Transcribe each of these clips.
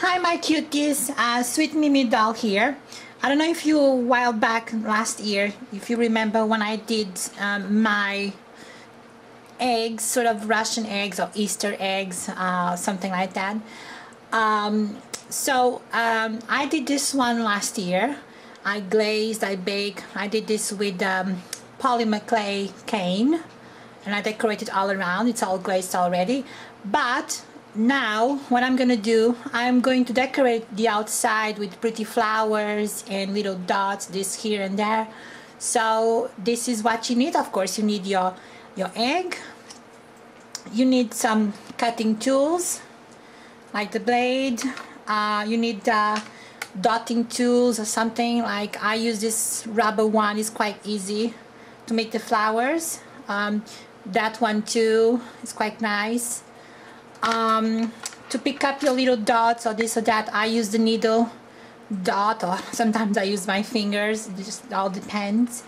Hi my cuties, SweetMimiDoll here. I don't know if you, a while back last year, if you remember when I did my eggs, sort of Russian eggs or Easter eggs, something like that. I did this one last year. I glazed, I baked, I did this with polymer clay cane, and I decorated all around. It's all glazed already. But now what I'm gonna do, I'm going to decorate the outside with pretty flowers and little dots, this here and there. So this is what you need. Of course you need your egg, you need some cutting tools like the blade, you need dotting tools or something. Like I use this rubber one, it's quite easy to make the flowers. That one too is quite nice. To pick up your little dots or this or that, I use the needle dot, or sometimes I use my fingers. It just all depends.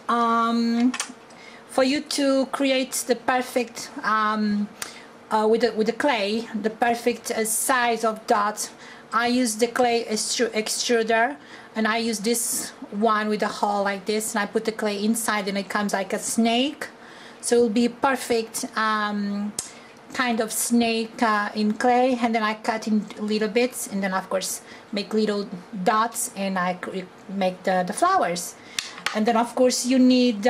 For you to create the perfect with the clay, the perfect size of dots, I use the clay extruder, and I use this one with a hole like this, and I put the clay inside and it comes like a snake. So it will be perfect kind of snake in clay, and then I cut in little bits, and then of course make little dots, and I make the flowers. And then of course you need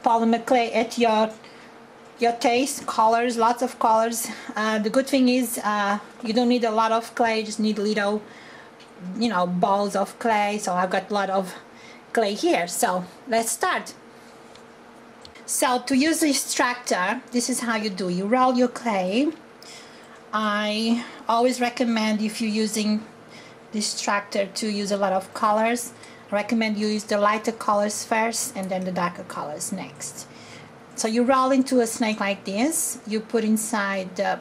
polymer clay at your taste, colors, lots of colors. The good thing is you don't need a lot of clay, just need little, you know, balls of clay. So I've got a lot of clay here, so let's start. So to use the extractor, this is how you do. You roll your clay. I always recommend, if you're using the extractor, to use a lot of colors. I recommend you use the lighter colors first and then the darker colors next. So you roll into a snake like this. You put inside the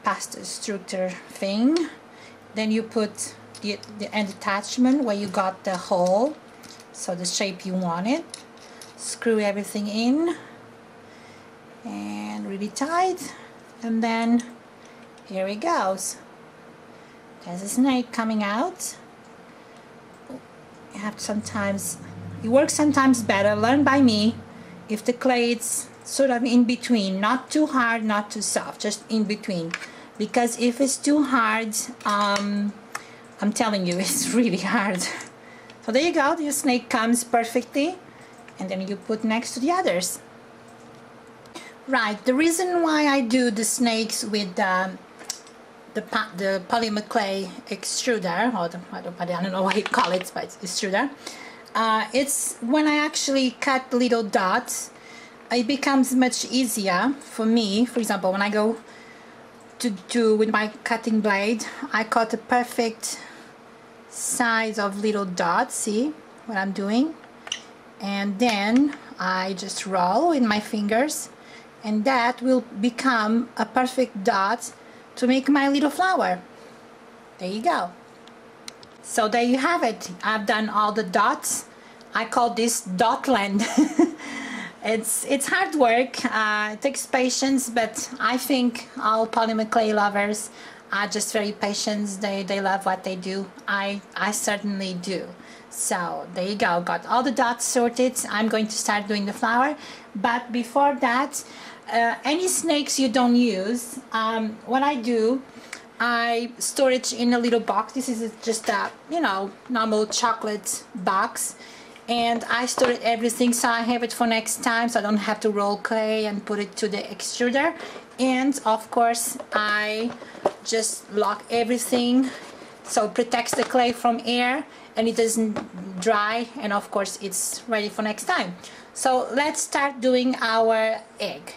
pasta structure thing. Then you put the end attachment where you got the hole, so the shape you want it. Screw everything in and really tight, and then here it goes. There's a snake coming out. You have to sometimes, it works sometimes better, learn by me, if the clay is sort of in between, not too hard, not too soft, just in between. Because if it's too hard, I'm telling you, it's really hard. So there you go, your snake comes perfectly, and then you put next to the others. Right, the reason why I do the snakes with the polymer clay extruder, or I don't know what you call it, but it's extruder, it's when I actually cut little dots, it becomes much easier for me. For example, when I go to with my cutting blade, I cut a perfect size of little dots. See what I'm doing? And then I just roll with my fingers, and that will become a perfect dot to make my little flower. There you go. So there you have it. I've done all the dots. I call this Dotland. It's hard work, it takes patience, but I think all polymer clay lovers are just very patient. They love what they do. I certainly do. So there you go, got all the dots sorted. I'm going to start doing the flower, but before that, any snakes you don't use, what I do, I store it in a little box. This is just a, you know, normal chocolate box, and I store everything so I have it for next time, so I don't have to roll clay and put it to the extruder. And of course I just lock everything so it protects the clay from air and it doesn't dry, and of course it's ready for next time. So let's start doing our egg.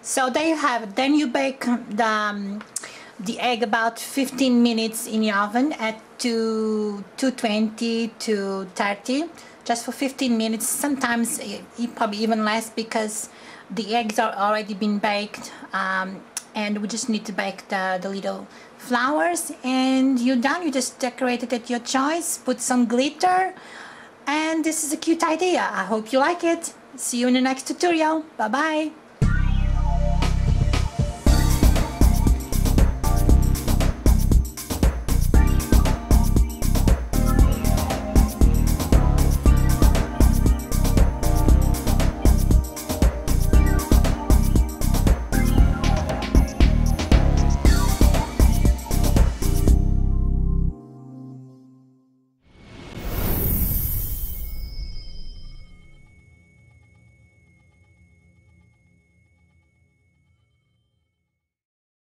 So there you have it. Then you bake the egg about 15 minutes in the oven at 220 to 30, just for 15 minutes. Sometimes probably even less, because the eggs are already been baked, and we just need to bake the little flowers, and you're done. You just decorate it at your choice, put some glitter, and this is a cute idea. I hope you like it. See you in the next tutorial. Bye bye.